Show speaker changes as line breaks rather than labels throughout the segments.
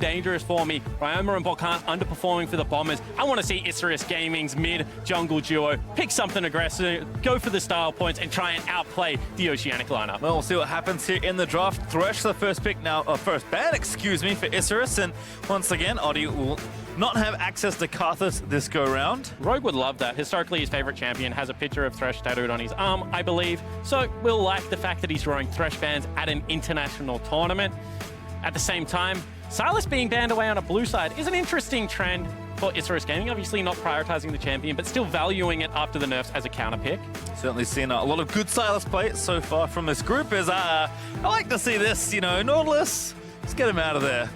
dangerous for me. Ryoma and Volkan underperforming for the Bombers. I want to see Isurus Gaming's mid-jungle duo pick something aggressive, go for the style points, and try and outplay the Oceanic lineup.
Well, we'll see what happens here in the draft. Thresh, the first pick now, first ban, excuse me, for Isurus. And once again, Oddie will not have access to Karthus this go-round.
Rogue would love that. Historically, his favorite champion has a picture of Thresh tattooed on his arm, I believe. So we'll like the fact that he's drawing Thresh bans at an international tournament. At the same time, Silas being banned away on a blue side is an interesting trend for Isurus Gaming. Obviously not prioritizing the champion, but still valuing it after the nerfs as a counter pick.
Certainly seen a lot of good Silas play so far from this group. As I like to see this, you know, Nautilus, let's get him out of there.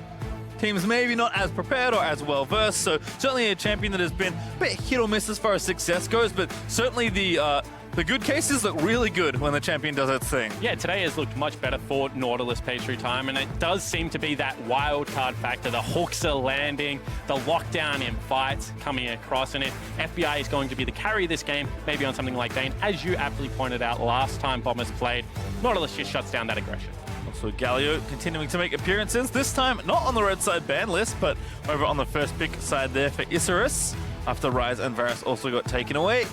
Teams maybe not as prepared or as well versed, so certainly a champion that has been a bit hit or miss as far as success goes, but certainly the good cases look really good when the champion does its thing.
Yeah, today has looked much better for Nautilus pastry time, and it does seem to be that wild card factor. The hooks are landing, the lockdown in fights coming across, and if FBI is going to be the carry of this game, maybe on something like Bane, as you aptly pointed out last time Bombers played, Nautilus just shuts down that aggression.
Also, Galio continuing to make appearances, this time not on the red side ban list, but over on the first pick side there for Isurus, after Ryze and Varus also got taken away.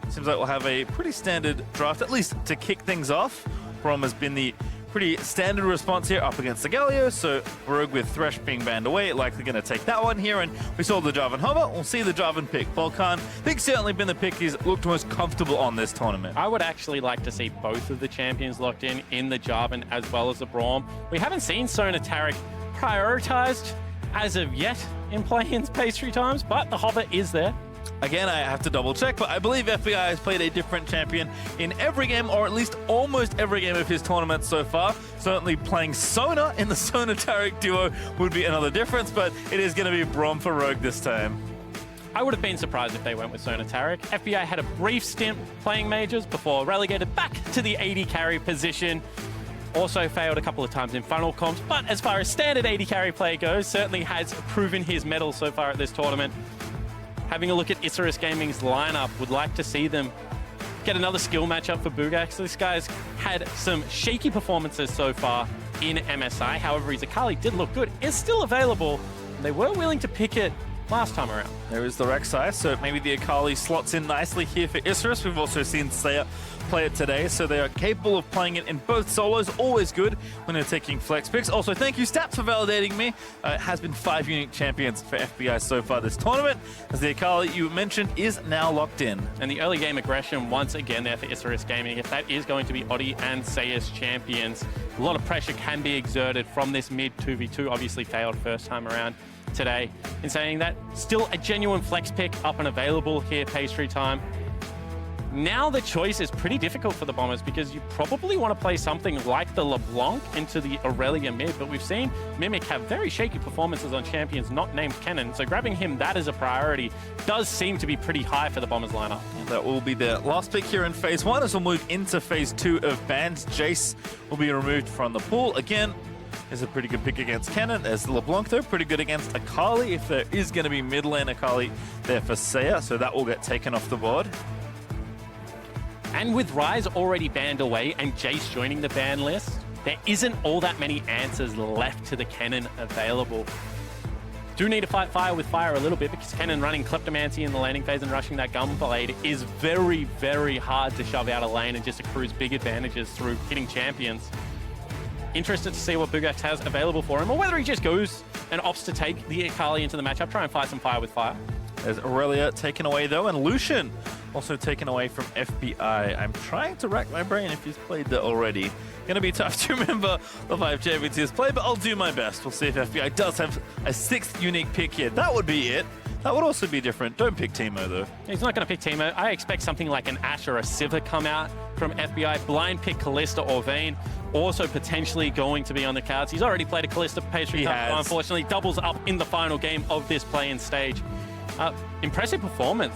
Seems like we'll have a pretty standard draft, at least to kick things off. Brom has been the pretty standard response here up against the Galio, so Rogue with Thresh being banned away, likely going to take that one here, and we saw the Jarvan hover, we'll see the Jarvan pick. Volkan, I think certainly been the pick he's looked most comfortable on this tournament.
I would actually like to see both of the champions locked in the Jarvan as well as the Braum. We haven't seen Sona Taric prioritized as of yet in play-ins pastry times, but the hover is there.
Again, I have to double check, but I believe FBI has played a different champion in every game, or at least almost every game of his tournament so far. Certainly playing Sona in the Sona Taric duo would be another difference, but it is going to be Brom for Rogue this time.
I would have been surprised if they went with Sona Taric. FBI had a brief stint playing majors before relegated back to the AD carry position. Also failed a couple of times in funnel comps, but as far as standard AD carry play goes, certainly has proven his mettle so far at this tournament. Having a look at Isurus Gaming's lineup, would like to see them get another skill matchup for Bugax. This guy's had some shaky performances so far in MSI. However, his Akali did look good. It's still available. They were willing to pick it last time around.
There is the Rek'Sai, so maybe the Akali slots in nicely here for Isurus. We've also seen Seiya play it today, so they are capable of playing it in both solos. Always good when they're taking flex picks. Also, thank you, Stats, for validating me. It has been 5 unique champions for FBI so far this tournament, as the Akali you mentioned is now locked in.
And the early game aggression once again there for Isurus Gaming. If that is going to be Oddie and Seiya's champions, a lot of pressure can be exerted from this mid 2v2. Obviously failed first time around today. In saying that, still a genuine flex pick up and available here pastry time. Now the choice is pretty difficult for the Bombers because you probably want to play something like the LeBlanc into the Aurelia mid, but we've seen Mimic have very shaky performances on champions not named Kennen, so grabbing him that as a priority does seem to be pretty high for the Bombers lineup.
That will be the last pick here in Phase 1 as we'll move into Phase 2 of bans. Jace will be removed from the pool. Again, is a pretty good pick against Kennen. There's LeBlanc though, pretty good against Akali if there is going to be mid lane Akali there for Seiya, so that will get taken off the board.
And with Ryze already banned away and Jace joining the ban list, there isn't all that many answers left to the Kennen available. Do need to fight fire with fire a little bit because Kennen running Kleptomancy in the laning phase and rushing that Gunblade is very, very hard to shove out a lane and just accrues big advantages through hitting champions. Interested to see what Bugax has available for him, or whether he just goes and opts to take the Akali into the matchup, try and fight some fire with fire.
There's Aurelia taken away though, and Lucian also taken away from FBI. I'm trying to rack my brain if he's played that already. Gonna be tough to remember the 5 champions he's played, but I'll do my best. We'll see if FBI does have a 6th unique pick here. That would be it. That would also be different. Don't pick Teemo though.
He's not going to pick Teemo. I expect something like an Ashe or a Sivir come out from FBI. Blind pick Kalista or Vayne. Also potentially going to be on the cards. He's already played a Kalista pastry cup, unfortunately doubles up in the final game of this play-in stage. Impressive performance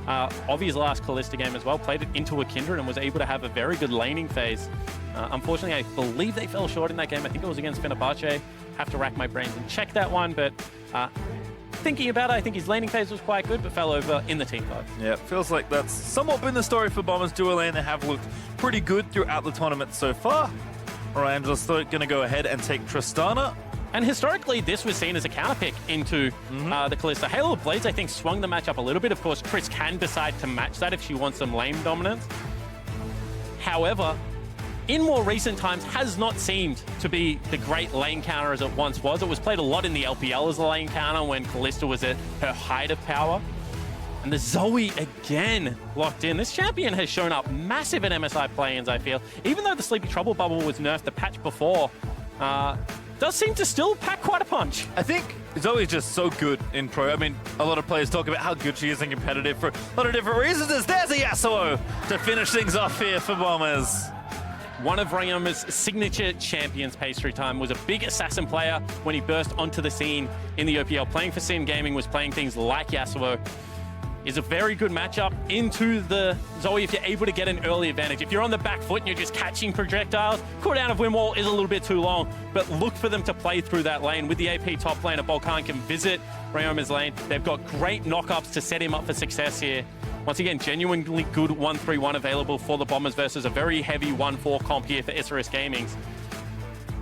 of his last Kalista game as well. Played it into a Kindred and was able to have a very good laning phase. Unfortunately, I believe they fell short in that game. I think it was against Fenerbahce. Have to rack my brains and check that one, but thinking about it, I think his laning phase was quite good, but fell over in the team fight.
Yeah, feels like that's somewhat been the story for Bombers dual lane. They have looked pretty good throughout the tournament so far. Orian's just going to go ahead and take Tristana.
And historically, this was seen as a counter pick into the Kalista. Halo Blades, I think, swung the matchup a little bit. Of course, Chris can decide to match that if she wants some lane dominance. However, in more recent times, has not seemed to be the great lane counter as it once was. It was played a lot in the LPL as a lane counter when Kalista was at her height of power. And the Zoe again locked in. This champion has shown up massive in MSI Play-Ins, I feel. Even though the Sleepy Trouble bubble was nerfed the patch before, does seem to still pack quite a punch.
I think Zoe's just so good in pro. I mean, a lot of players talk about how good she is in competitive for a lot of different reasons. There's a Yasuo to finish things off here for Bombers.
One of Ryoma's signature champions, Pastry Time, was a big assassin player when he burst onto the scene in the OPL. Playing for Sim Gaming, was playing things like Yasuo. Is a very good matchup into the Zoe if you're able to get an early advantage. If you're on the back foot and you're just catching projectiles, cooldown of Windwall is a little bit too long, but look for them to play through that lane. With the AP top laner, Volkan can visit Ryoma's lane. They've got great knockups to set him up for success here. Once again, genuinely good 1-3-1 available for the Bombers versus a very heavy 1-4 comp here for Isurus Gaming's.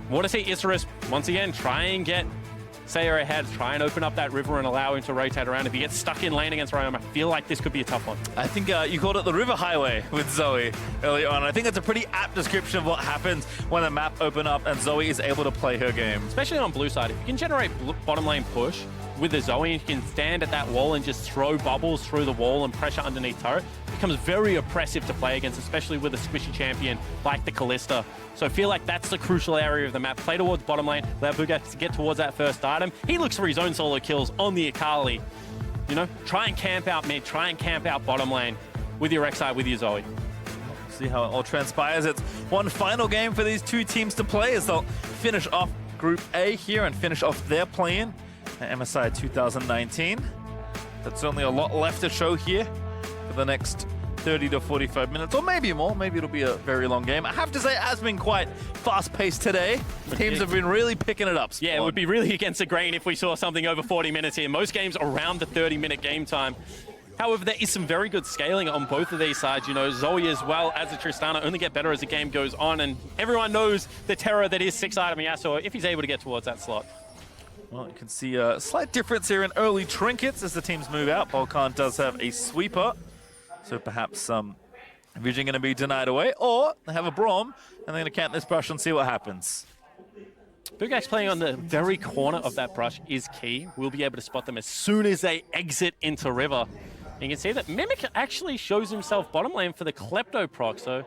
Want to see Isurus, once again, try and get Sayer ahead, try and open up that river and allow him to rotate around. If he gets stuck in lane against Ryoma, I feel like this could be a tough one. I
think you called it the river highway with Zoe early on. I think it's a pretty apt description of what happens when the map opens up and Zoe is able to play her game.
Especially on blue side, if you can generate bottom lane push with the Zoe, and you can stand at that wall and just throw bubbles through the wall and pressure underneath turret, it becomes very oppressive to play against, especially with a squishy champion like the Kalista. So I feel like that's the crucial area of the map. Play towards bottom lane, allow Bugax to get towards that first item. He looks for his own solo kills on the Akali. You know, try and camp out mid, try and camp out bottom lane with your Rek'Sai, with your Zoe.
See how it all transpires. It's one final game for these two teams to play as they'll finish off Group A here and finish off their play-in at MSI 2019. That's certainly a lot left to show here for the next 30 to 45 minutes, or maybe more. Maybe it'll be a very long game. I have to say, it has been quite fast-paced today. Teams have been really picking it up.
Yeah, it would be really against the grain if we saw something over 40 minutes here. Most games around the 30-minute game time. However, there is some very good scaling on both of these sides. You know, Zoe as well as the Tristana only get better as the game goes on, and everyone knows the terror that is 6-item Yasuo if he's able to get towards that slot.
Well, you can see a slight difference here in early trinkets as the teams move out. Volkan does have a sweeper, so perhaps some vision going to be denied away, or they have a Braum, and they're going to camp this brush and see what happens.
Bugax playing on the very corner of that brush is key. We'll be able to spot them as soon as they exit into River. You can see that Mimic actually shows himself bottom lane for the Klepto proc, so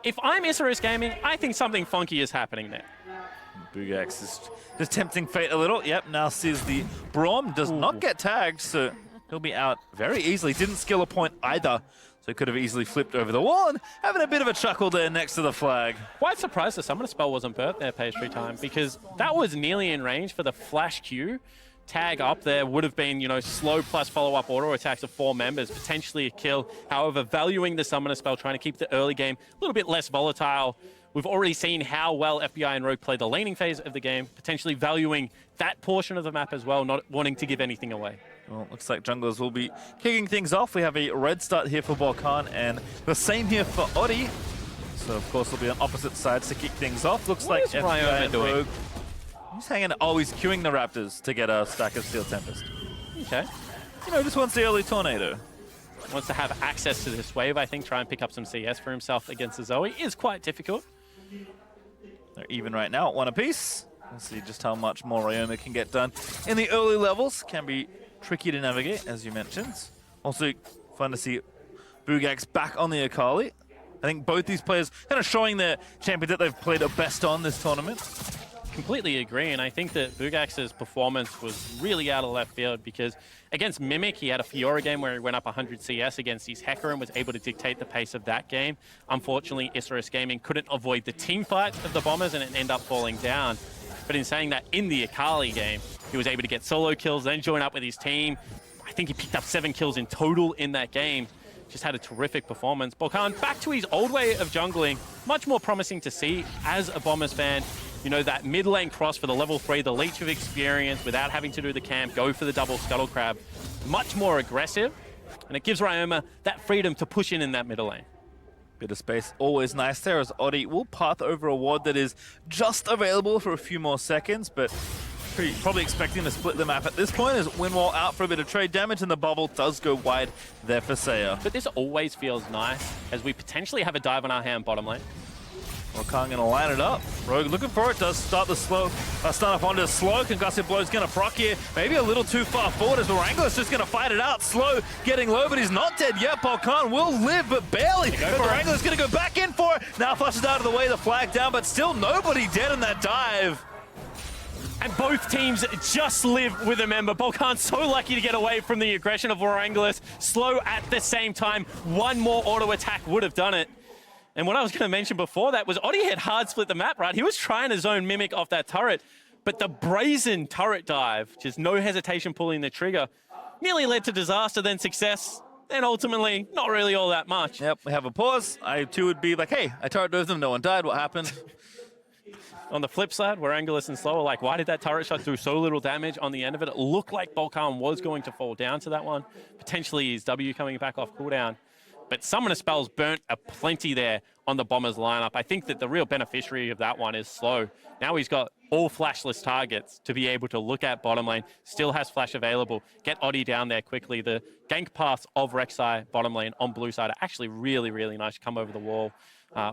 if I'm Isurus Gaming, I think something funky is happening there.
Bugax is just tempting fate a little. Yep, now sees the Braum does not get tagged, so he'll be out very easily. Didn't skill a point either, so he could have easily flipped over the wall and having a bit of a chuckle there next to the flag.
Quite surprised the Summoner spell wasn't burnt there, Pastry Time, because that was nearly in range for the flash Q. Tag up there would have been, you know, slow plus follow-up auto attacks of 4 members, potentially a kill. However, valuing the Summoner spell, trying to keep the early game a little bit less volatile. We've already seen how well FBI and Rogue play the laning phase of the game, potentially valuing that portion of the map as well, not wanting to give anything away.
Well, looks like junglers will be kicking things off. We have a red start here for Volkan and the same here for Odi. So, of course, it'll be on opposite sides to kick things off. Looks like FBI and Rogue. He's hanging, always queuing the Raptors to get a stack of Steel Tempest.
Okay.
You know, just wants the early Tornado.
Wants to have access to this wave, I think. Try and pick up some CS for himself against the Zoe is quite difficult.
They're even right now at 1 apiece. Let's see just how much more Ryoma can get done in the early levels. Can be tricky to navigate, as you mentioned. Also, fun to see Bugax back on the Akali. I think both these players kind of showing their champions that they've played their best on this tournament.
Completely agree, and I think that Bugax's performance was really out of left field because against Mimic, he had a Fiora game where he went up 100 CS against his Hecker and was able to dictate the pace of that game. Unfortunately, Isurus Gaming couldn't avoid the team fight of the Bombers and it ended up falling down. But in saying that, in the Akali game, he was able to get solo kills, then join up with his team. I think he picked up 7 kills in total in that game. Just had a terrific performance. Volkan back to his old way of jungling. Much more promising to see as a Bombers fan. You know, that mid lane cross for the level 3, the leech of experience without having to do the camp, go for the double scuttle crab. Much more aggressive, and it gives Ryoma that freedom to push in that middle lane.
Bit of space, always nice there, as Oddie will path over a ward that is just available for a few more seconds, but probably expecting to split the map at this point as Winwall out for a bit of trade damage, and the bubble does go wide there for Saya.
But this always feels nice, as we potentially have a dive on our hand bottom lane.
Rakan gonna line it up. Rogue looking for it, does start the slow, start up onto slow. Concussive Blow's gonna proc here. Maybe a little too far forward as Wrangler's just gonna fight it out. Slow getting low, but he's not dead yet. Balkan will live, but barely. But Wrangler's gonna go back in for it. Now flushes out of the way, the flag down, but still nobody dead in that dive.
And both teams just live with a member. Balkan's so lucky to get away from the aggression of Wranglers. Slow at the same time. One more auto attack would have done it. And what I was going to mention before that was Oddie had hard split the map, right? He was trying to zone Mimic off that turret, but the brazen turret dive, just no hesitation pulling the trigger, nearly led to disaster, then success, and ultimately not really all that much.
Yep, we have a pause. I too would be like, hey, I turret dove them, no one died, what happened?
On the flip side, where Angelus and Slow are like, why did that turret shot do so little damage on the end of it? It looked like Balkan was going to fall down to that one. Potentially his W coming back off cooldown. But Summoner Spells burnt a plenty there on the Bombers lineup. I think that the real beneficiary of that one is Slow. Now he's got all flashless targets to be able to look at bottom lane. Still has flash available. Get Oddie down there quickly. The gank paths of Rek'Sai bottom lane on blue side are actually really, really nice. Come over the wall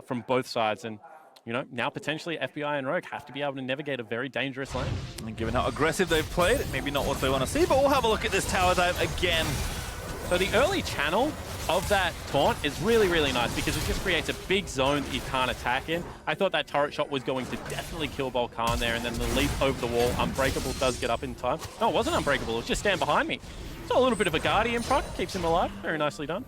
from both sides. And you know, now potentially FBI and Rogue have to be able to navigate a very dangerous lane.
And given how aggressive they've played, maybe not what they want to see, but we'll have a look at this tower dive again.
So the early channel of that taunt is really, really nice because it just creates a big zone that you can't attack in. I thought that turret shot was going to definitely kill Balkan there, and then the leap over the wall, Unbreakable does get up in time. No, it wasn't Unbreakable, it was just stand behind me. So a little bit of a Guardian proc, keeps him alive. Very nicely done.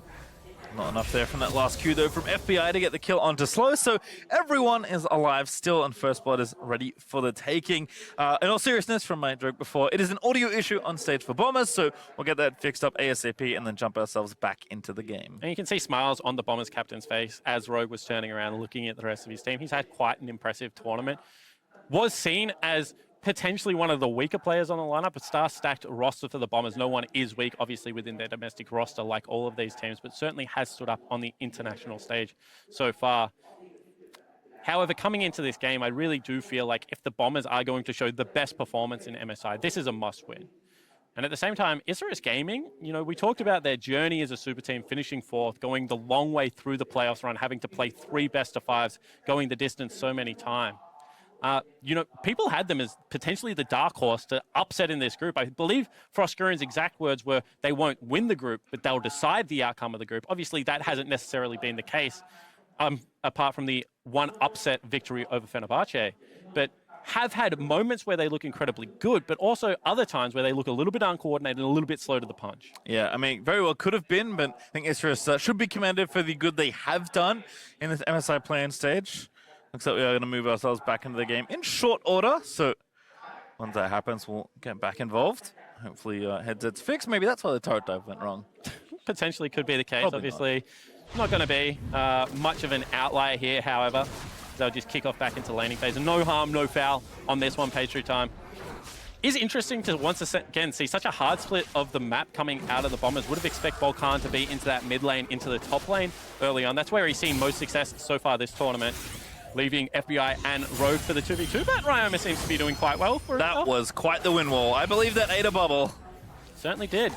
Not enough there from that last Q though from FBI to get the kill onto Slow, so everyone is alive still and First Blood is ready for the taking. In all seriousness, from my joke before, it is an audio issue on stage for Bombers, so we'll get that fixed up ASAP and then jump ourselves back into the game.
And you can see smiles on the Bombers captain's face as Rogue was turning around looking at the rest of his team. He's had quite an impressive tournament. Was seen as potentially one of the weaker players on the lineup, a star-stacked roster for the Bombers. No one is weak, obviously, within their domestic roster like all of these teams, but certainly has stood up on the international stage so far. However, coming into this game, I really do feel like if the Bombers are going to show the best performance in MSI, this is a must-win. And at the same time, Isurus Gaming, you know, we talked about their journey as a super team, finishing fourth, going the long way through the playoffs run, having to play 3 best-of-5s, going the distance so many times. You know, people had them as potentially the dark horse to upset in this group. I believe Froskurin's exact words were they won't win the group, but they'll decide the outcome of the group. Obviously, that hasn't necessarily been the case, apart from the one upset victory over Fenerbahce. But have had moments where they look incredibly good, but also other times where they look a little bit uncoordinated and a little bit slow to the punch.
Yeah, I mean, very well could have been, but I think Isurus should be commended for the good they have done in this MSI Play-In stage. Looks like we are going to move ourselves back into the game in short order. So once that happens, we'll get back involved. Hopefully headsets fixed. Maybe that's why the turret dive went wrong.
Potentially could be the case.
Probably
obviously. Not going to be much of an outlier here, however. They'll just kick off back into laning phase. And no harm, no foul on this one, page through time. Is interesting to once again see such a hard split of the map coming out of the Bombers. Would have expected Balkan to be into that mid lane, into the top lane early on. That's where he's seen most success so far this tournament, leaving FBI and Rogue for the 2v2, but Ryoma seems to be doing quite well for
That was quite the win wall. I believe that ate a bubble.
Certainly did.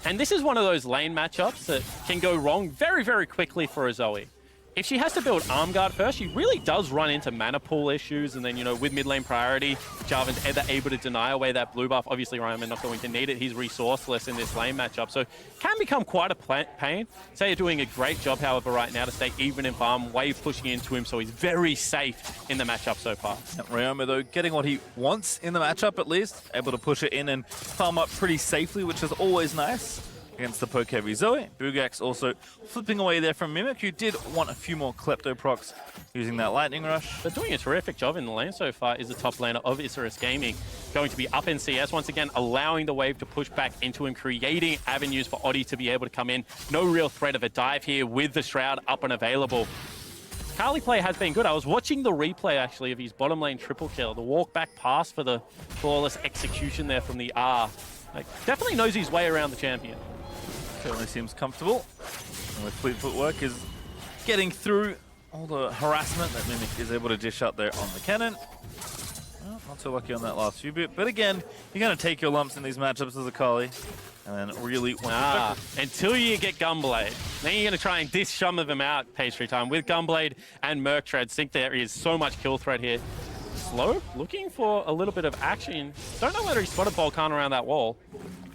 And this is one of those lane matchups that can go wrong very, very quickly for a Zoe. If she has to build Arm Guard first, she really does run into mana pool issues, and then, you know, with mid lane priority, Jarvan's either able to deny away that blue buff. Obviously, Ryoma not going to need it. He's resourceless in this lane matchup, so can become quite a pain. Say you're doing a great job, however, right now to stay even in farm, wave pushing into him, so he's very safe in the matchup so far.
Ryoma, though, getting what he wants in the matchup at least, able to push it in and farm up pretty safely, which is always nice against the poke-heavy Zoe. Bugax also flipping away there from Mimic, who did want a few more Klepto procs using that Lightning Rush.
But doing a terrific job in the lane so far is the top laner of Isurus Gaming. Going to be up in CS once again, allowing the wave to push back into him, creating avenues for Oddie to be able to come in. No real threat of a dive here with the Shroud up and available. Carly play has been good. I was watching the replay, actually, of his bottom lane triple kill. The walk back pass for the flawless execution there from the R. Like, definitely knows his way around the champion.
Certainly seems comfortable. And with fleet footwork is getting through all the harassment that Mimic is able to dish out there on the cannon. Well, not so lucky on that last few bit, but again, you're going to take your lumps in these matchups as a Kali, and then really
until you get Gunblade. Then you're going to try and dish some of them out, Pastry Time. With Gunblade and Merc Treads, think there is so much kill threat here. Slow, looking for a little bit of action. Don't know whether he spotted Volcan around that wall.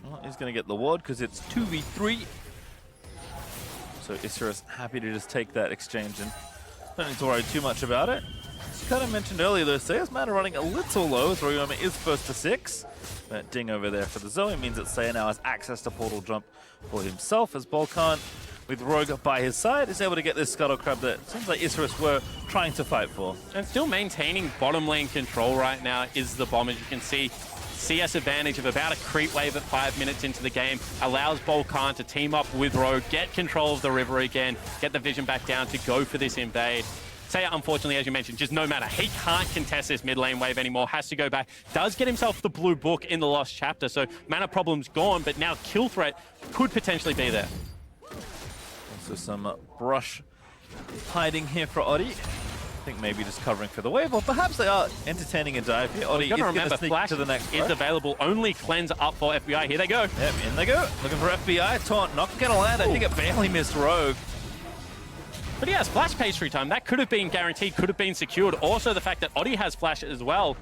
Well, he's going to get the ward because it's 2v3. So Isurus happy to just take that exchange and don't need to worry too much about it. As you kind of mentioned earlier, though, Seiya's mana running a little low as Ryoma is first to 6. That ding over there for the Zoe means that Seiya now has access to Portal Jump for himself, as Volcan, with Rogue by his side, is able to get this Scuttle Crab that seems like Isurus were trying to fight for.
And still maintaining bottom lane control right now is the bomb, as you can see. CS advantage of about a creep wave at 5 minutes into the game allows Volcan to team up with Rogue, get control of the river again, get the vision back down to go for this invade. Seiya, unfortunately, as you mentioned, just no matter. He can't contest this mid lane wave anymore, has to go back. Does get himself the blue book in the Lost Chapter, so mana problem's gone, but now kill threat could potentially be there.
Also some brush hiding here for Oddie. I think maybe just covering for the wave, or perhaps they are entertaining a dive here. Oddie is going to sneak Flash to the next
is available. Only cleanse up for FBI. Here they go.
Yep, in they go. Looking for FBI. Taunt not going to land. I think it barely missed Rogue.
But he has Flash Pastry Time. That could have been guaranteed, could have been secured. Also, the fact that Oddie has Flash as well.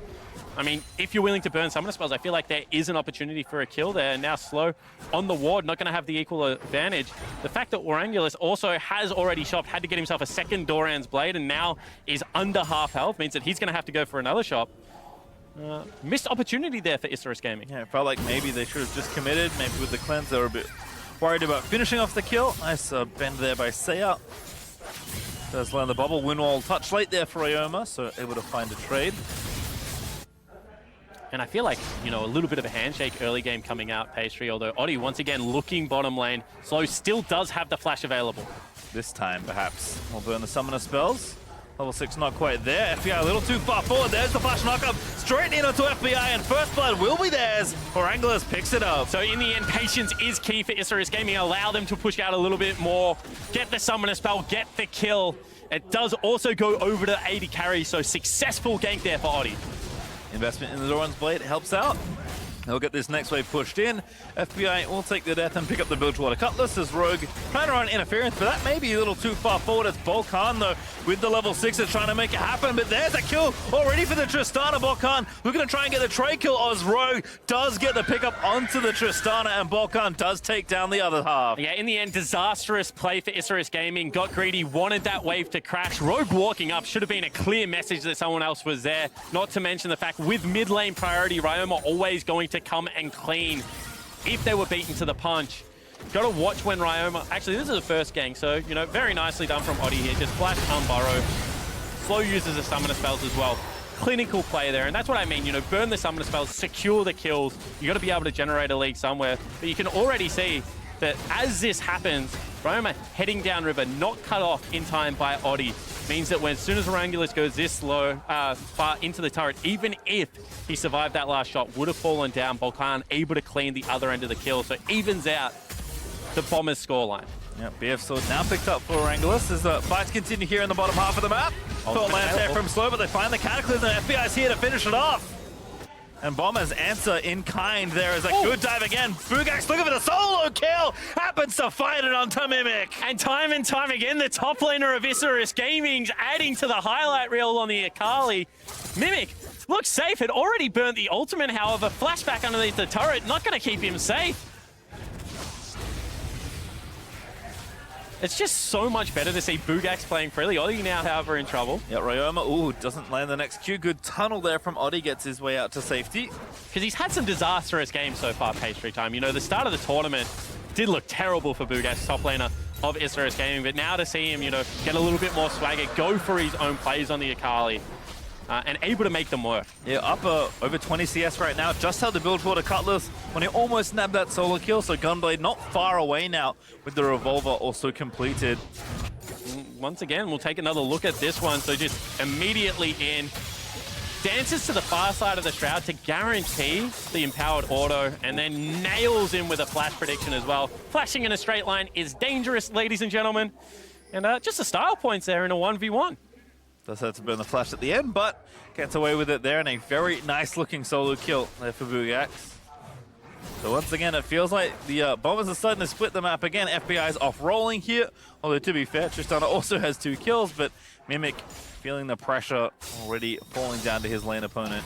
I mean, if you're willing to burn Summoner Spells, I feel like there is an opportunity for a kill there. Now Slow on the ward, not going to have the equal advantage. The fact that Orangulus also has already shopped, had to get himself a second Doran's Blade, and now is under half health, means that he's going to have to go for another shop. Missed opportunity there for Isurus Gaming.
Yeah, it felt like maybe they should have just committed. Maybe with the cleanse, they were a bit worried about finishing off the kill. Nice bend there by Seiya. Does land the bubble. Windwall touch late there for Ryoma, so able to find a trade.
And I feel like, you know, a little bit of a handshake early game coming out, Pastry, although Oddie, once again, looking bottom lane. Slow still does have the flash available.
This time, perhaps. We'll burn the Summoner Spells. Level 6 not quite there. FBI a little too far forward. There's the flash knockup. Straight in onto FBI, and first blood will be theirs. Orangulus picks it up.
So in the end, patience is key for Isurus Gaming. Allow them to push out a little bit more. Get the Summoner Spell, get the kill. It does also go over to 80 carry, so successful gank there for Oddie.
Investment in the Doran's Blade helps out. They'll get this next wave pushed in. FBI will take the death and pick up the Bilgewater Cutlass as Rogue trying to run interference, but that may be a little too far forward. It's Volcan, though, with the level 6 is trying to make it happen, but there's a kill already for the Tristana. Volcan looking to try and get the trade kill as Rogue does get the pickup onto the Tristana, and Volcan does take down the other half.
Yeah, in the end, disastrous play for Isurus Gaming. Got greedy, wanted that wave to crash. Rogue walking up should have been a clear message that someone else was there. Not to mention the fact with mid lane priority, Ryoma always going to come and clean if they were beaten to the punch. Got to watch when Ryoma... Actually, this is the first gang, so, you know, very nicely done from Oddie here. Just flash, unburrow. Slow uses the Summoner Spells as well. Clinical play there, and that's what I mean, you know, burn the Summoner Spells, secure the kills. You got to be able to generate a lead somewhere. But you can already see that as this happens, Ryoma heading downriver, not cut off in time by Oddie, means that as soon as Orangulus goes this low, far into the turret, even if he survived that last shot, would have fallen down. Volcan able to clean the other end of the kill, so evens out the Bombers' scoreline.
Yeah, BF sword now picked up for Orangulus as the fights continue here in the bottom half of the map. Thought lands there from Slow, but they find the Cataclysm, and FBI's here to finish it off. And Bomber's answer in kind there is a good dive again. Bugax looking for the solo kill, happens to find it onto Mimic.
And time again, the top laner of Isurus Gaming's adding to the highlight reel on the Akali. Mimic looks safe, had already burnt the ultimate, however, flashback underneath the turret, not going to keep him safe. It's just so much better to see Bugax playing freely. Oddie now, however, in trouble.
Yeah, Ryoma, doesn't land the next Q. Good tunnel there from Oddie, gets his way out to safety.
Because he's had some disastrous games so far, Pastry Time. You know, the start of the tournament did look terrible for Bugax, top laner of Isurus Gaming, but now to see him, you know, get a little bit more swagger, go for his own plays on the Akali, and able to make them work.
Yeah, up over 20 CS right now. Just held the Bilgewater Cutlass when he almost nabbed that solo kill, so Gunblade not far away now with the Revolver also completed.
Once again, we'll take another look at this one. So just immediately in. dances to the far side of the Shroud to guarantee the empowered auto, and then nails in with a flash prediction as well. Flashing in a straight line is dangerous, ladies and gentlemen. And just a style points there in a 1v1.
Does have to burn the flash at the end, but gets away with it there, and a very nice looking solo kill there for Bugax. So once again, it feels like the Bombers are starting to split the map again. FBI is off rolling here, although to be fair, Tristana also has 2 kills, but Mimic feeling the pressure already falling down to his lane opponent.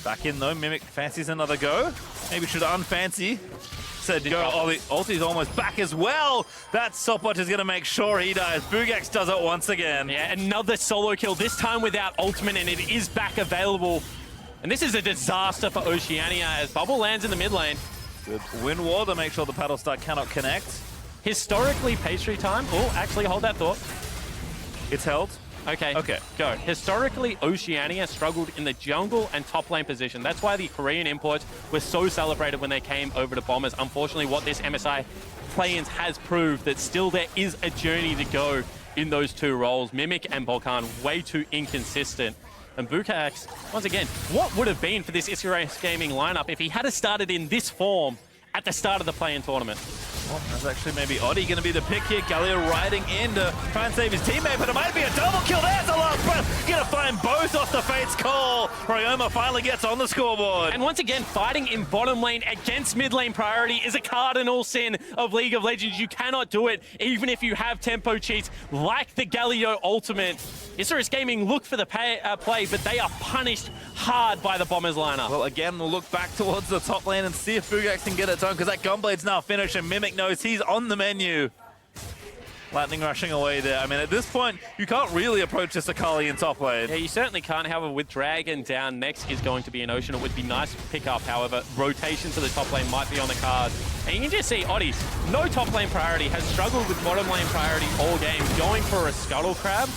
Back in though, Mimic fancies another go. Maybe should unfancy. Said go, ulti's almost back as well. That stopwatch is going to make sure he dies. Bugax does it once again.
Yeah, another solo kill, this time without ultimate, and it is back available. And this is a disaster for Oceania as Bubble lands in the mid lane.
Good win wall to make sure the paddle star cannot connect.
Historically, pastry time. Oh, actually, hold that thought.
It's held.
Okay, go. Historically, Oceania struggled in the jungle and top lane position. That's why the Korean imports were so celebrated when they came over to Bombers. Unfortunately, what this MSI Play-Ins has proved that still there is a journey to go in those 2 roles. Mimic and Volkan way too inconsistent. And Bugax, once again, what would have been for this ISG Gaming lineup if he had started in this form at the start of the play-in tournament?
Well, that's actually maybe Oddie going to be the pick here. Galio riding in to try and save his teammate, but it might be a double kill. There's the last breath. Going to find both off the Fate's call. Ryoma finally gets on the scoreboard.
And once again, fighting in bottom lane against mid lane priority is a cardinal sin of League of Legends. You cannot do it, even if you have tempo cheats like the Galio ultimate. ISG Gaming look for the play, but they are punished hard by the Bombers lineup.
Well, again, we'll look back towards the top lane and see if Bugax can get it done, because that Gunblade's now finished, and Mimic knows he's on the menu. Lightning rushing away there. I mean, at this point, you can't really approach this Akali in top lane.
Yeah, you certainly can't. However, with Dragon down, next is going to be an Ocean. It would be nice to pick up. However, rotation to the top lane might be on the card. And you can just see Oddie, no top lane priority, has struggled with bottom lane priority all game. Going for a Scuttle Crab,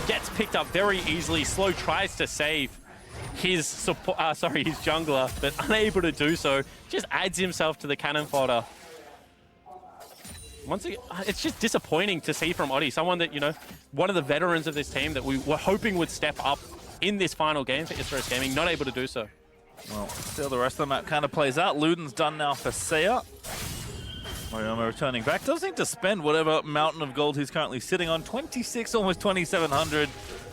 gets picked up very easily. Slow tries to save his jungler, but unable to do so. Just adds himself to the cannon fodder. Once again, it's just disappointing to see from Oddie, someone that, you know, one of the veterans of this team that we were hoping would step up in this final game for ISG Gaming, not able to do so.
Well, still the rest of the map kind of plays out. Luden's done now for Seiya. Ryoma returning back. Does need to spend whatever mountain of gold he's currently sitting on. 26, almost 2,700.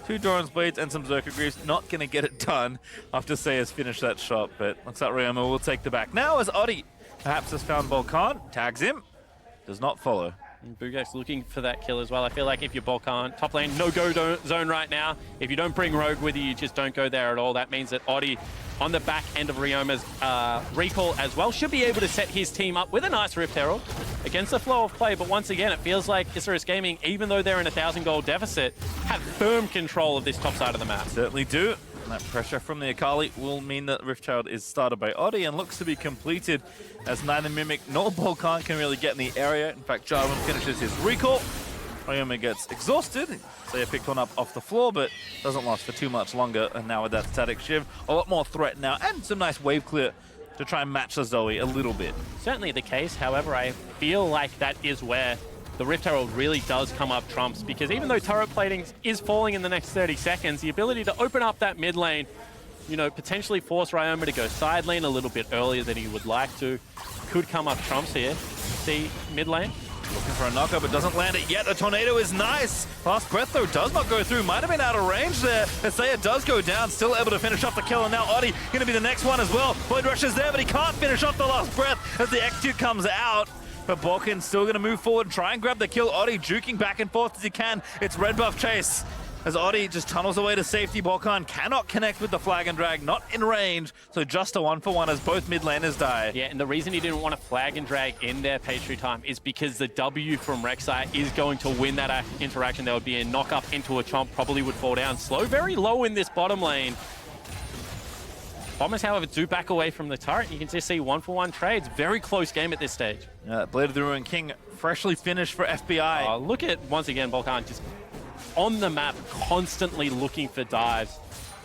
2 Doran's Blades and some Zerka Greaves. Not going to get it done after Seiya's finished that shot, but looks like Ryoma will take the back. Now as Oddie perhaps has found Volkan, tags him, does not follow.
And Bugax looking for that kill as well. I feel like if you're Volkan, top lane, no-go zone right now. If you don't bring Rogue with you, you just don't go there at all. That means that Oddie, on the back end of Ryoma's recall as well, should be able to set his team up with a nice Rift Herald against the flow of play. But once again, it feels like ISG Gaming, even though they're in a 1,000 gold deficit, have firm control of this top side of the map.
Certainly do. And that pressure from the Akali will mean that Rift Herald is started by Oddie and looks to be completed as neither Mimic nor Volkan can really get in the area. In fact, Jarvan finishes his recall. Ryoma gets exhausted. Seiya picked one up off the floor, but doesn't last for too much longer. And now with that static shiv, a lot more threat now, and some nice wave clear to try and match the Zoe a little bit.
Certainly the case. However, I feel like that is where the Rift Herald really does come up trumps, because even though turret plating is falling in the next 30 seconds, the ability to open up that mid lane, you know, potentially force Ryoma to go side lane a little bit earlier than he would like to, could come up trumps here. See mid lane.
Looking for a knockup, but doesn't land it yet. A tornado is nice. Last breath, though, does not go through. Might have been out of range there. Seiya does go down, still able to finish off the kill, and now Oddie going to be the next one as well. Blade Rush is there, but he can't finish off the last breath as the execute comes out. But Balkan's still going to move forward, try and grab the kill. Oddie juking back and forth as he can. It's red buff chase as Oddie just tunnels away to safety. Balkan cannot connect with the flag and drag, not in range. So just a 1-for-1 as both mid laners die.
Yeah, and the reason he didn't want to flag and drag in their pastry time is because the W from Rek'Sai is going to win that interaction. There would be a knock up into a chomp, probably would fall down. Slow very low in this bottom lane. Bombers, however, do back away from the turret. You can just see 1-for-1 trades. Very close game at this stage.
Blade of the Ruined King freshly finished for FBI.
Look at, once again, Volkan just on the map, constantly looking for dives.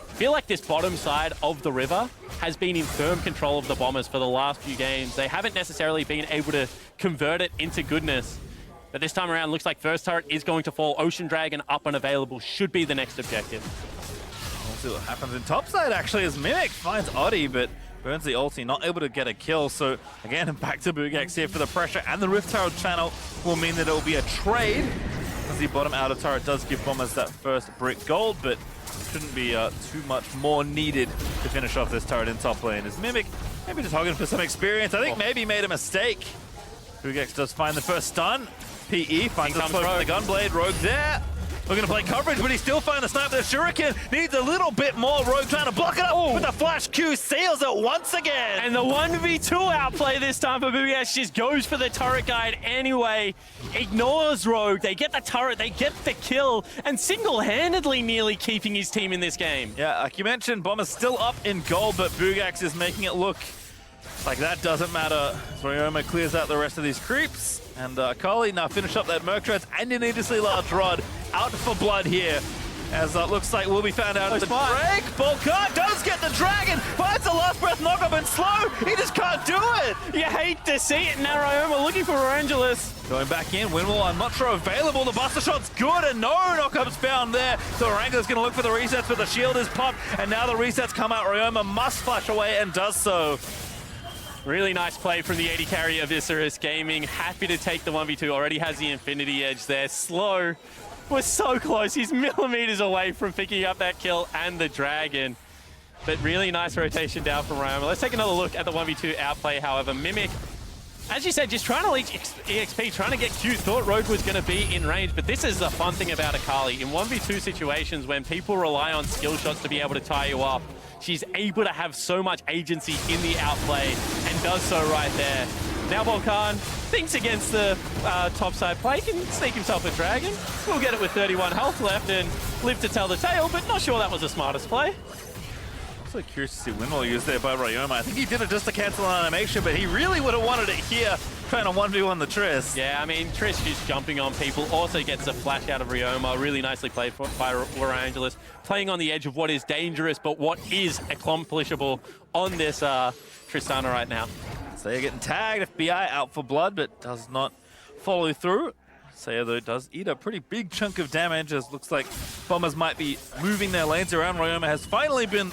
I feel like this bottom side of the river has been in firm control of the Bombers for the last few games. They haven't necessarily been able to convert it into goodness. But this time around, looks like first turret is going to fall. Ocean Dragon up and available should be the next objective.
see what happens in topside actually as Mimic finds Oddie, but burns the ulti, not able to get a kill. So again, back to Bugax here for the pressure, and the Rift Turret channel will mean that it will be a trade, as the bottom outer turret does give Bombers that first brick gold, but shouldn't be too much more needed to finish off this turret in top lane. As Mimic maybe just hogging for some experience. I think maybe made a mistake. Bugax does find the first stun. PE finds the slow from the Gunblade. Rogue there. Looking to play coverage, but he still finds the snipe. The Shuriken needs a little bit more. Rogue trying to block it up with the flash Q, seals it once again.
And the 1v2 outplay this time for Bugax just goes for the turret guide anyway. Ignores Rogue. They get the turret, they get the kill, and single-handedly nearly keeping his team in this game.
Yeah, like you mentioned, Bomber's still up in gold, but Bugax is making it look like that doesn't matter. Ryoma clears out the rest of these creeps. And Kali now finish up that Merc Treads and an needlessly large rod out for blood here. As looks like we'll be found out at the break. Volkan does get the dragon, finds the last breath knock up and slow. He just can't do it.
You hate to see it. Now Ryoma looking for Angelus.
Going back in, Winwall, I'm not sure available. The Buster Shot's good and no knockup's found there. So Wrangler's going to look for the resets, but the shield is popped. And now the resets come out. Ryoma must flash away and does so.
Really nice play from the AD carry of Isurus Gaming. Happy to take the 1v2. Already has the Infinity Edge there. Slow was so close. He's millimeters away from picking up that kill and the dragon. But really nice rotation down from Ryoma. Let's take another look at the 1v2 outplay, however. Mimic, as you said, just trying to leech EXP, trying to get Q. Thought Rogue was going to be in range, but this is the fun thing about Akali. In 1v2 situations, when people rely on skill shots to be able to tie you up, she's able to have so much agency in the outplay and does so right there. Now Volkan thinks against the topside play, can sneak himself a dragon. We'll get it with 31 health left and live to tell the tale, but not sure that was the smartest play.
Also curious to see Winwall used there by Ryoma. I think he did it just to cancel an animation, but he really would have wanted it here, trying to 1v1 the Triss.
Yeah, I mean, Triss just jumping on people, also gets a flash out of Ryoma. Really nicely played by Angelus, playing on the edge of what is dangerous, but what is accomplishable on this Tristana right now.
Saya getting tagged, FBI out for blood, but does not follow through. Saya, though, does eat a pretty big chunk of damage, as looks like Bombers might be moving their lanes around. Ryoma has finally been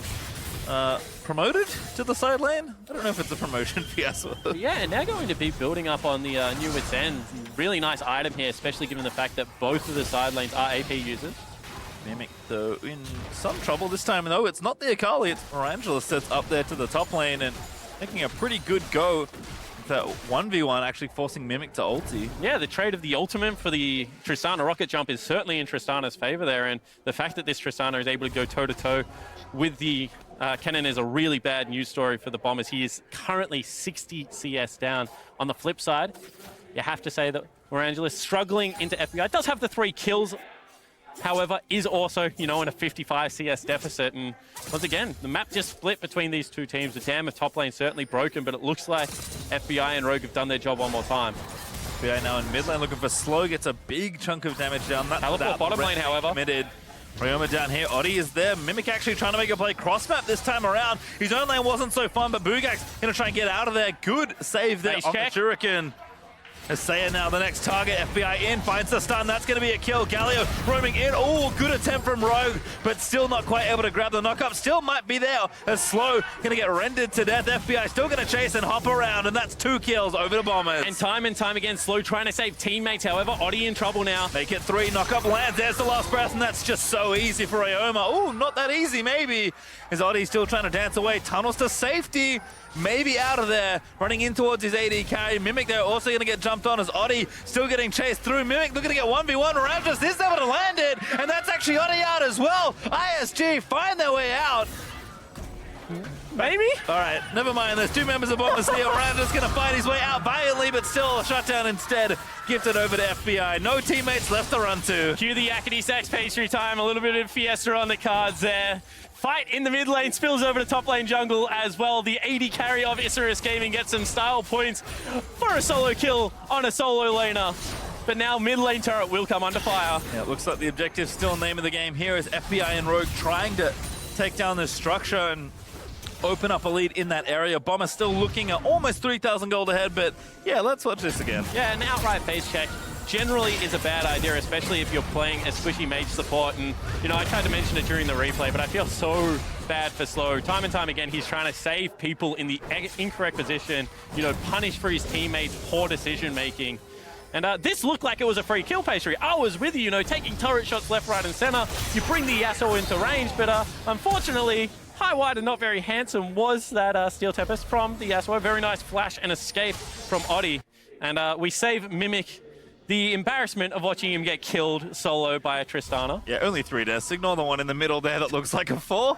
promoted to the side lane. I don't know if it's a promotion for Yasuo.
Yeah, and they're going to be building up on the new Wits End. Really nice item here, especially given the fact that both of the side lanes are AP users.
Mimic, though, in some trouble this time. No, it's not the Akali, it's Angelus that's up there to the top lane and making a pretty good go. That 1v1 actually forcing Mimic to ulti. Yeah,
the trade of the ultimate for the Tristana rocket jump is certainly in Tristana's favor there, and the fact that this Tristana is able to go toe-to-toe with the Kennen is a really bad news story for the Bombers. He is currently 60 CS down. On the flip side, you have to say that Angelus struggling into FBI, does have the 3 kills, however, is also, you know, in a 55 CS deficit. And once again, the map just split between these two teams. The dam of top lane certainly broken, but it looks like FBI and Rogue have done their job one more time.
FBI now in mid lane looking for slow, gets a big chunk of damage down.
Teleport bottom lane, however.
Committed. Ryoma down here, Oddie is there. Mimic actually trying to make a play cross-map this time around. His own lane wasn't so fun, but Bugax gonna try and get out of there. Good save there on the Shuriken. Saya now the next target, FBI in, finds the stun, that's gonna be a kill. Galio roaming in, oh, good attempt from Rogue, but still not quite able to grab the knock-up. Still might be there, as Slow gonna get rendered to death. FBI still gonna chase and hop around, and that's 2 kills over the Bombers.
And time again, Slow trying to save teammates, however, Oddie in trouble now.
Make it 3, knock-up lands, there's the last breath, and that's just so easy for Ryoma. Oh, not that easy, maybe. Is Oddie still trying to dance away, tunnels to safety. Maybe out of there, running in towards his AD carry. Mimic there also going to get jumped on as Oddie still getting chased through. Mimic looking to get 1v1 around just this able to land it, and that's actually Oddie out as well. ISG find their way out.
Maybe?
All right, never mind. There's 2 members of Bombers here. Randa's going to fight his way out valiantly, but still shut down instead. Gifted over to FBI. No teammates left to run to.
Cue the Yakety Sax pastry time. A little bit of Fiesta on the cards there. Fight in the mid lane, spills over to top lane jungle as well. The AD carry of Isurus Gaming gets some style points for a solo kill on a solo laner. But now mid lane turret will come under fire.
Yeah, it looks like the objective still name of the game here is FBI and Rogue trying to take down this structure and open up a lead in that area. Bomber still looking at almost 3,000 gold ahead, but yeah, let's watch this again.
Yeah, an outright face check. generally is a bad idea, especially if you're playing a squishy mage support. And, you know, I tried to mention it during the replay, but I feel so bad for Slow. Time and time again, he's trying to save people in the incorrect position, you know, punish for his teammates' poor decision-making. And this looked like it was a free kill, Pastry. I was with you know, taking turret shots left, right, and center. You bring the Yasuo into range, but unfortunately, high, wide, and not very handsome was that Steel Tempest from the Yasuo. Very nice flash and escape from Oddie. And we save Mimic the embarrassment of watching him get killed solo by a Tristana.
Yeah, only 3 deaths. Ignore the one in the middle there that looks like a 4.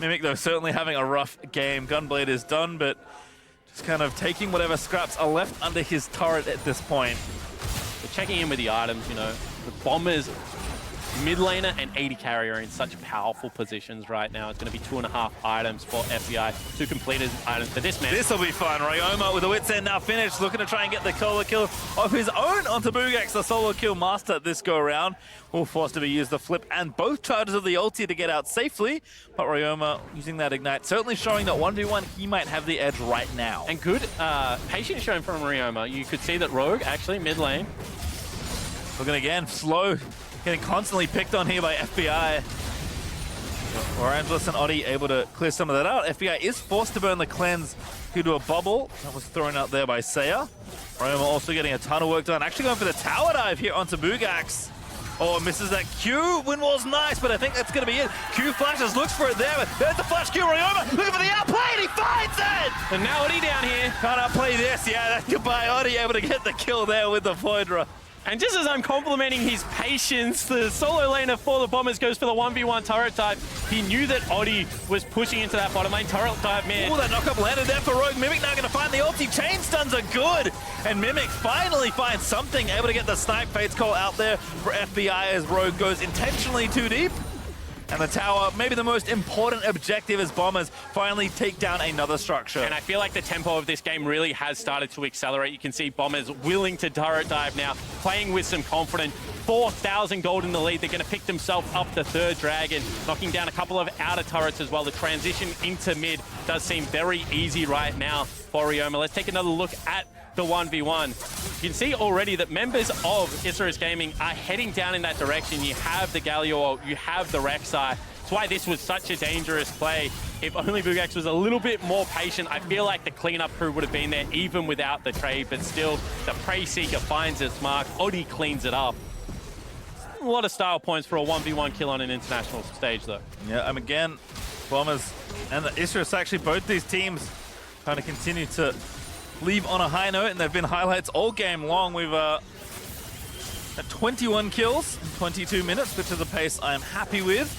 Mimic, though, certainly having a rough game. Gunblade is done, but just kind of taking whatever scraps are left under his turret at this point.
But checking in with the items, you know, the Bombers, mid laner and 80 carry are in such powerful positions right now. It's going to be 2.5 items for FBI, 2 completed items for this man.
This will be fun. Ryoma with the Wit's End now finished, looking to try and get the solo kill of his own onto Bugax, the solo kill master this go around. Will force to be used the flip and both charges of the ulti to get out safely. But Ryoma using that ignite, certainly showing that 1v1 he might have the edge right now.
And good patience shown from Ryoma. You could see that Rogue actually mid lane.
Looking again, Slow. Getting constantly picked on here by FBI. Orangelis and Oddie able to clear some of that out. FBI is forced to burn the cleanse due to a bubble that was thrown out there by Seiya. Ryoma also getting a ton of work done. Actually going for the tower dive here onto Bugax. Oh, misses that Q. Wind wall's nice, but I think that's going to be it. Q flashes, looks for it there, but there's the flash Q. Ryoma looking for the outplay, and he finds it!
And now Oddie down here.
Can't outplay this. Yeah, that's goodbye. Oddie able to get the kill there with the Foydra.
And just as I'm complimenting his patience, the solo laner for the Bombers goes for the 1v1 turret dive. He knew that Oddie was pushing into that bottom lane turret dive mid.
Oh, that knockup landed there for Rogue. Mimic now going to find the ulti. Chain stuns are good. And Mimic finally finds something, able to get the snipe. Fates call out there for FBI as Rogue goes intentionally too deep. And the tower, maybe the most important objective as Bombers finally take down another structure.
And I feel like the tempo of this game really has started to accelerate. You can see Bombers willing to turret dive now, playing with some confidence. 4,000 gold in the lead. They're going to pick themselves up the 3rd dragon, knocking down a couple of outer turrets as well. The transition into mid does seem very easy right now for Ryoma. Let's take another look at the 1v1. You can see already that members of Isurus Gaming are heading down in that direction. You have the Galio ult, you have the Rek'Sai. That's why this was such a dangerous play. If only Bugax was a little bit more patient, I feel like the cleanup crew would have been there even without the trade, but still, the Prey Seeker finds its mark. Oddie cleans it up. A lot of style points for a 1v1 kill on an international stage, though.
Yeah, again, Bombers and the Isurus, actually both these teams trying to continue to leave on a high note, and they've been highlights all game long. We've at 21 kills in 22 minutes, which is a pace I am happy with.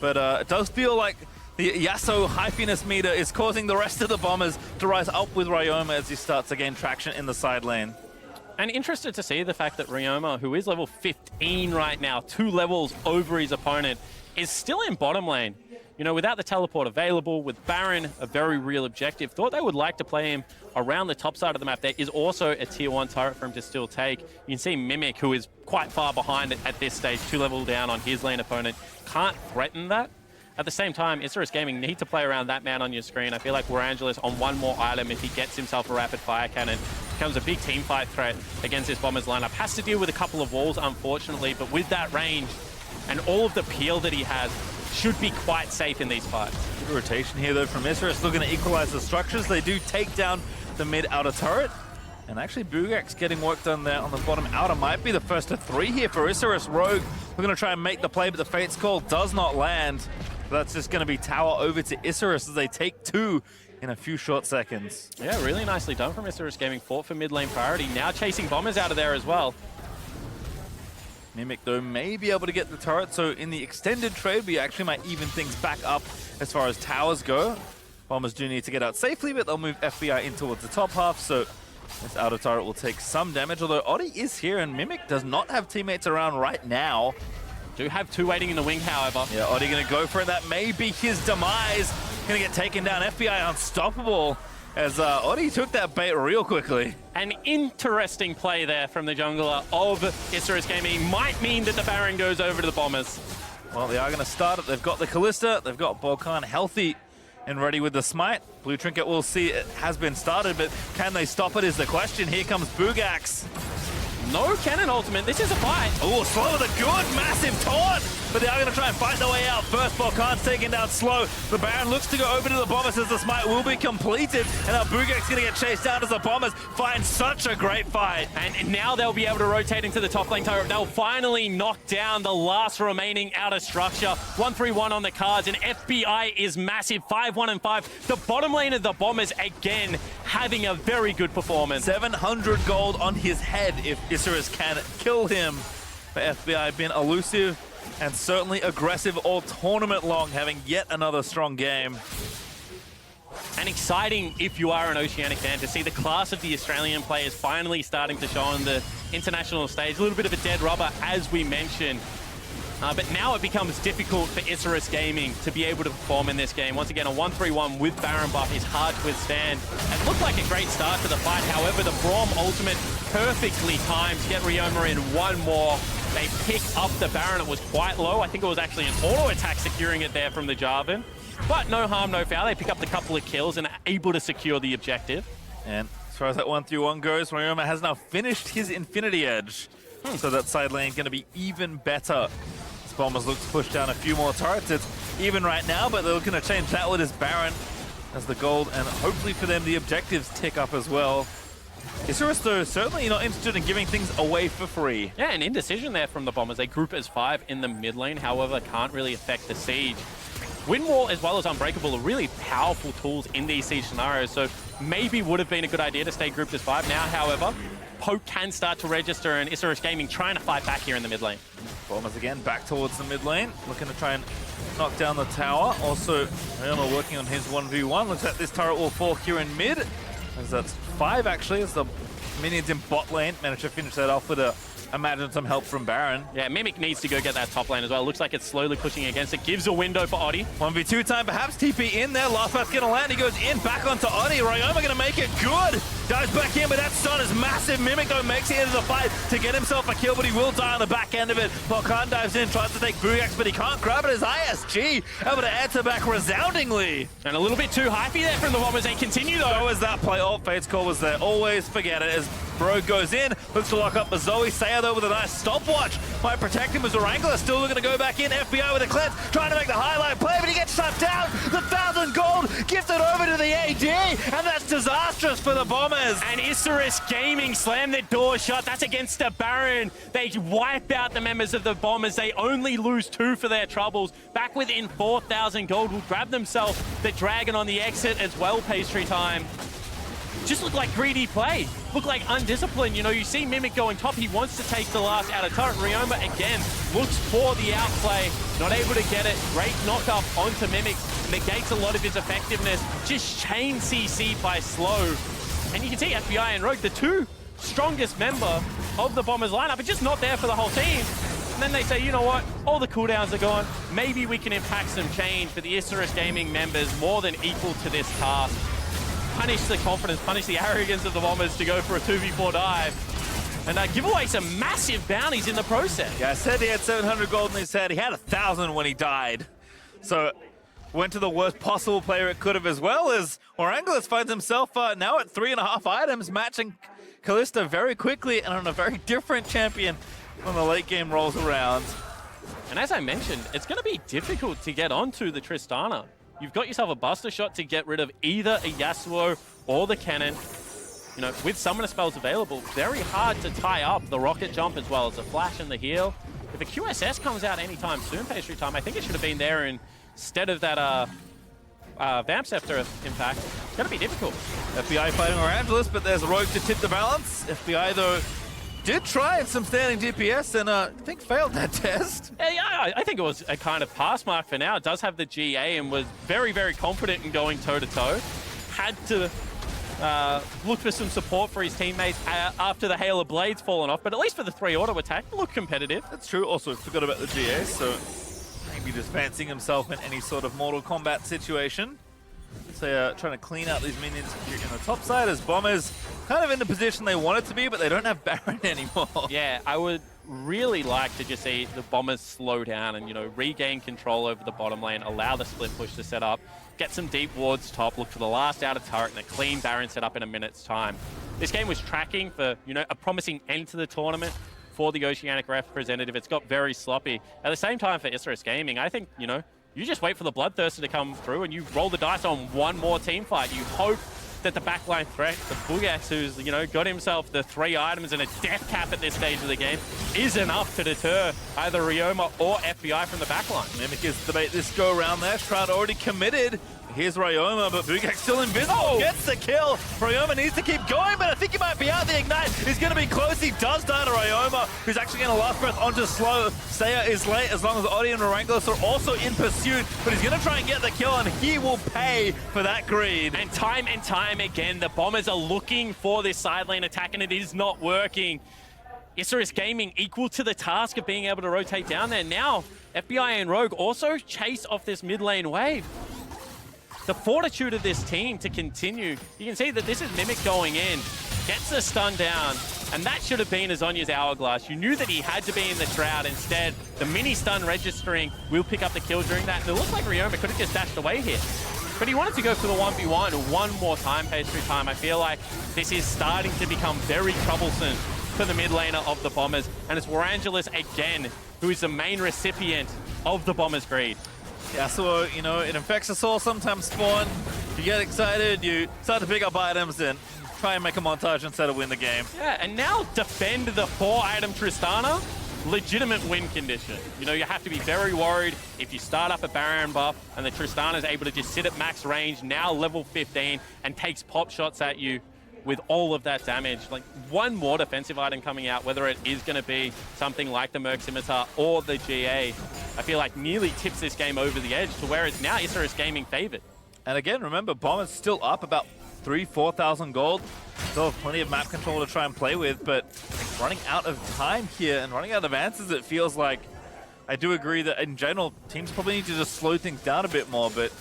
But it does feel like the Yasuo hypiness meter is causing the rest of the Bombers to rise up with Ryoma as he starts to gain traction in the side lane.
And interested to see the fact that Ryoma, who is level 15 right now, 2 levels over his opponent, is still in bottom lane. You know, without the teleport available, with Baron a very real objective, thought they would like to play him around the top side of the map. There is also a tier 1 turret for him to still take. You can see Mimic, who is quite far behind at this stage, 2 levels down on his lane opponent, can't threaten that. At the same time, Isurus Gaming need to play around that man on your screen. I feel like Warangelis on one more item, if he gets himself a rapid fire cannon, becomes a big team fight threat against this Bombers lineup. Has to deal with a couple of walls, unfortunately, but with that range and all of the peel that he has, should be quite safe in these fights.
Good rotation here, though, from Isurus, looking to equalize the structures. They do take down the mid-outer turret. And actually, Bugax getting work done there on the bottom outer might be the first of 3 here for Isurus. Rogue, we're going to try and make the play, but the Fate's Call does not land. That's just going to be tower over to Isurus as they take 2 in a few short seconds.
Yeah, really nicely done from Isurus Gaming. Fought for mid lane priority. Now chasing Bombers out of there as well.
Mimic, though, may be able to get the turret, so in the extended trade, we actually might even things back up as far as towers go. Bombers do need to get out safely, but they'll move FBI in towards the top half, so this outer turret will take some damage, although Oddie is here, and Mimic does not have teammates around right now.
Do have 2 waiting in the wing, however.
Yeah, Oddie going to go for it. That may be his demise. Going to get taken down. FBI unstoppable, as Oddie took that bait real quickly.
An interesting play there from the jungler of Isurus Gaming. Might mean that the Baron goes over to the Bombers.
Well, they are going to start it. They've got the Kalista. They've got Volkan healthy and ready with the smite. Blue Trinket, we'll see, it has been started, but can they stop it is the question. Here comes Bugax.
No cannon ultimate. This is a fight.
Oh, Slow with a good, massive taunt. But they are going to try and fight their way out. First, Volkan's taking down Slow. The Baron looks to go over to the Bombers as the smite will be completed. And now Bugek's going to get chased down as the Bombers find such a great fight.
And now they'll be able to rotate into the top lane turret. They'll finally knock down the last remaining outer structure. 1-3-1 on the cards, and FBI is massive. 5-1 and 5. The bottom lane of the Bombers, again, having a very good performance.
700 gold on his head if Isurus can kill him. But FBI been elusive and certainly aggressive all tournament long, having yet another strong game.
And exciting if you are an Oceanic fan to see the class of the Australian players finally starting to show on the international stage. A little bit of a dead rubber, as we mentioned. But now it becomes difficult for Isurus Gaming to be able to perform in this game. Once again, a 1-3-1 with Baron buff is hard to withstand. It looked like a great start to the fight. However, the Braum ultimate perfectly timed to get Ryoma in one more. They pick up the Baron. It was quite low. I think it was actually an auto attack securing it there from the Jarvan. But no harm, no foul. They pick up the couple of kills and are able to secure the objective.
And as far as that 1-3-1 goes, Ryoma has now finished his Infinity Edge. So that side lane going to be even better. Bombers look to push down a few more turrets. It's even right now, but they're looking to change that with his Baron as the gold, and hopefully for them the objectives tick up as well. Isurus, though, certainly not interested in giving things away for free.
Yeah, an indecision there from the Bombers. They group as 5 in the mid lane, however, can't really affect the siege. Windwall as well as Unbreakable are really powerful tools in these siege scenarios, so maybe would have been a good idea to stay grouped as 5. Now, however, Poke can start to register, and Isurus Gaming trying to fight back here in the mid lane.
Bombers again back towards the mid lane, looking to try and knock down the tower. Also, Ryoma working on his 1v1. Looks like this turret will fall here in mid, as that's 5 actually, as the minions in bot lane managed to finish that off with imagine some help from Baron.
Yeah, Mimic needs to go get that top lane as well. Looks like it's slowly pushing against it. Gives a window for Oddie.
1v2 time, perhaps TP in there. Last pass gonna land. He goes in, back onto Oddie. Ryoma gonna make it good. Dives back in, but that stun is massive. Mimic though makes it into the fight to get himself a kill, but he will die on the back end of it. Volkan dives in, tries to take Bugax, but he can't grab it as ISG able to answer back resoundingly.
And a little bit too hypey there from the Bombers. They continue though.
So is that play. Oh, Fate's Call was there. Always forget it as Bro goes in, looks to lock up the Zoe. Saya though with a nice stopwatch. Might protect him as Orangler still looking to go back in. FBI with a cleanse, trying to make the highlight play, but he gets shut down. The 1,000 gold gifted over to the AD, and that's disastrous for the Bombers.
And Isurus Gaming slam their door shut. That's against the Baron. They wipe out the members of the Bombers. They only lose 2 for their troubles. Back within 4,000 gold will grab themselves the Dragon on the exit as well. Pastry time. Just look like greedy play. Look like undisciplined. You know, you see Mimic going top. He wants to take the last outer turret. Ryoma again looks for the outplay. Not able to get it. Great knock up onto Mimic. Negates a lot of his effectiveness. Just chain CC by Slow. And you can see FBI and Rogue, the 2 strongest member of the Bombers lineup, are just not there for the whole team. And then they say, you know what? All the cooldowns are gone. Maybe we can impact some change, but the Isurus Gaming members more than equal to this task. Punish the confidence, punish the arrogance of the Bombers to go for a 2v4 dive. And give away some massive bounties in the process.
Yeah, I said he had 700 gold in his head. He had 1,000 when he died. So went to the worst possible player it could have, as well as Oranglis finds himself now at 3.5 items, matching Kalista very quickly and on a very different champion when the late game rolls around.
And as I mentioned, it's going to be difficult to get onto the Tristana. You've got yourself a Buster Shot to get rid of either a Yasuo or the Cannon. You know, with Summoner spells available, very hard to tie up the Rocket Jump as well as the Flash and the Heal. If a QSS comes out anytime soon, Pastry time, I think it should have been there instead of that Vamp Scepter impact. It's going to be difficult.
FBI fighting Oranglis, but there's Rogue to tip the balance. FBI, though, did try some standing DPS and I think failed that test.
Yeah, I think it was a kind of pass mark for now. It does have the GA and was very, very confident in going toe-to-toe. Had to look for some support for his teammates after the Hail of Blades fallen off, but at least for the 3 auto attack, look competitive.
That's true. Also forgot about the GA, so maybe just fancying himself in any sort of Mortal Kombat situation. So trying to clean out these minions here in the top side as Bombers kind of in the position they wanted to be, but they don't have Baron anymore.
Yeah, I would really like to just see the Bombers slow down and, you know, regain control over the bottom lane, allow the split push to set up, get some deep wards top, look for the last outer turret and a clean Baron set up in a minute's time. this game was tracking for, you know, a promising end to the tournament for the Oceanic representative. It's got very sloppy. At the same time for Isurus Gaming, I think, you know, you just wait for the Bloodthirster to come through and you roll the dice on one more team fight. You hope that the backline threat, the Bugax, who's, you know, got himself the 3 items and a death cap at this stage of the game, is enough to deter either Ryoma or FBI from the backline.
Mimic is debate this go around there. Shroud already committed. Here's Ryoma, but Bugax still invisible. Oh! Gets the kill. Ryoma needs to keep going, but I think he might be out. The Ignite is going to be close. He does die to Ryoma, who's actually going to last breath onto slow. Seiya is late as long as Odi and Wrangler are also in pursuit, but he's going to try and get the kill, and he will pay for that greed.
And time again, the Bombers are looking for this side lane attack, and it is not working. Isurus Gaming equal to the task of being able to rotate down there. Now, FBI and Rogue also chase off this mid lane wave. The fortitude of this team to continue. You can see that this is Mimic going in, gets the stun down, and that should have been Azonya's Hourglass. You knew that he had to be in the Shroud. Instead, the mini stun registering will pick up the kill during that. And it looks like Ryoma could have just dashed away here. But he wanted to go for the 1v1 one more time, pastry time. I feel like this is starting to become very troublesome for the mid laner of the Bombers. And it's Warangelis again, who is the main recipient of the Bombers' greed.
Yeah, so, you know, it infects us all sometimes, Spawn. You get excited, you start to pick up items and try and make a montage instead of win the game.
Yeah, and now defend the 4-item Tristana. Legitimate win condition. You know, you have to be very worried if you start up a Baron buff and the Tristana is able to just sit at max range, now level 15, and takes pop shots at you with all of that damage. Like, one more defensive item coming out, whether it is going to be something like the Merc Scimitar or the GA, I feel like nearly tips this game over the edge to where it's now Isurus Gaming favored.
And again, remember, Bombers still up about 3,000-4,000 gold. Still have plenty of map control to try and play with, but running out of time here and running out of answers, it feels like. I do agree that in general, teams probably need to just slow things down a bit more, but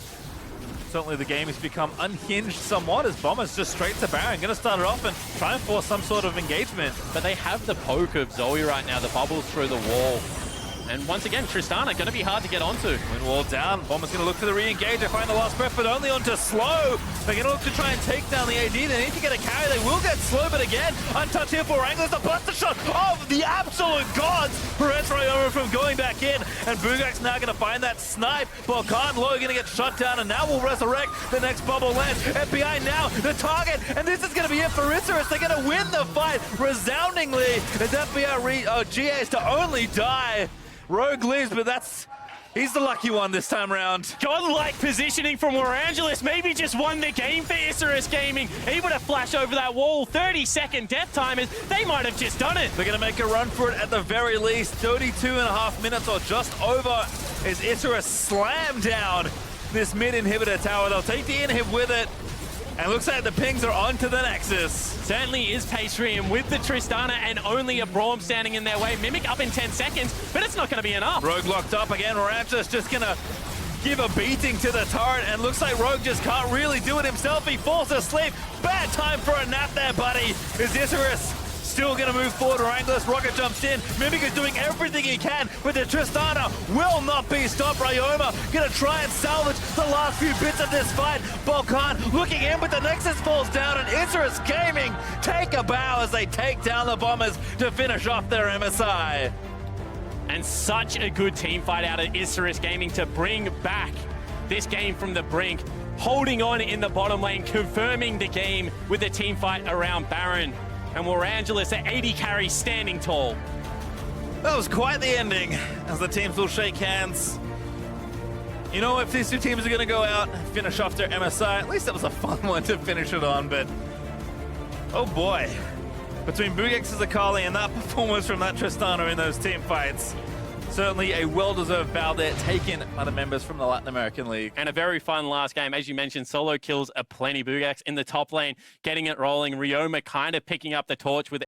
certainly the game has become unhinged somewhat as Bombers just straight to Baron. Going to start it off and try and force some sort of engagement.
But they have the poke of Zoe right now, the bubbles through the wall. And once again, Tristana going to be hard to get onto.
Wind wall down. Bombers going to look for the re-engage. They find the last breath, but only onto slow. They're going to look to try and take down the AD. They need to get a carry. They will get slow, but again, untouched here for Wranglers. The buster shot of the absolute gods prevents Ryoma from going back in. And Bugax now going to find that snipe. Volkan Low going to get shut down, and now will resurrect the next bubble land. FBI now the target, and this is going to be it for Isurus. They're going to win the fight resoundingly. As FBI GAs to only die. Rogue lives, but he's the lucky one this time around.
Godlike positioning from Warangelis, maybe just won the game for Isurus Gaming. Able to flash over that wall, 30-second death timers. They might have just done it.
They're going to make a run for it at the very least. 32.5 minutes or just over as Isurus slam down this mid inhibitor tower. They'll take the inhib with it. And looks like the pings are onto the Nexus.
Certainly is Pastry, and with the Tristana and only a Braum standing in their way, Mimic up in 10 seconds, but it's not going to be enough.
Rogue locked up again. Ranchus just going to give a beating to the turret, and looks like Rogue just can't really do it himself. He falls asleep. Bad time for a nap there, buddy. Is Isurus still going to move forward? Wranglers, Rocket jumps in. Mimic is doing everything he can, but the Tristana will not be stopped. Ryoma going to try and salvage the last few bits of this fight. Volkan looking in, but the Nexus falls down, and Isurus Gaming take a bow as they take down the Bombers to finish off their MSI.
And such a good team fight out of Isurus Gaming to bring back this game from the brink, holding on in the bottom lane, confirming the game with the team fight around Baron. And Warangelis at 80 carry standing tall.
That was quite the ending as the teams will shake hands. You know, if these two teams are going to go out and finish off their MSI, at least that was a fun one to finish it on, but oh boy. Between Bugax's Akali and that performance from that Tristana in those team fights, certainly a well-deserved bow there taken by the members from the Latin American League.
And a very fun last game. As you mentioned, solo kills aplenty. Bugax in the top lane, getting it rolling. Ryoma kind of picking up the torch with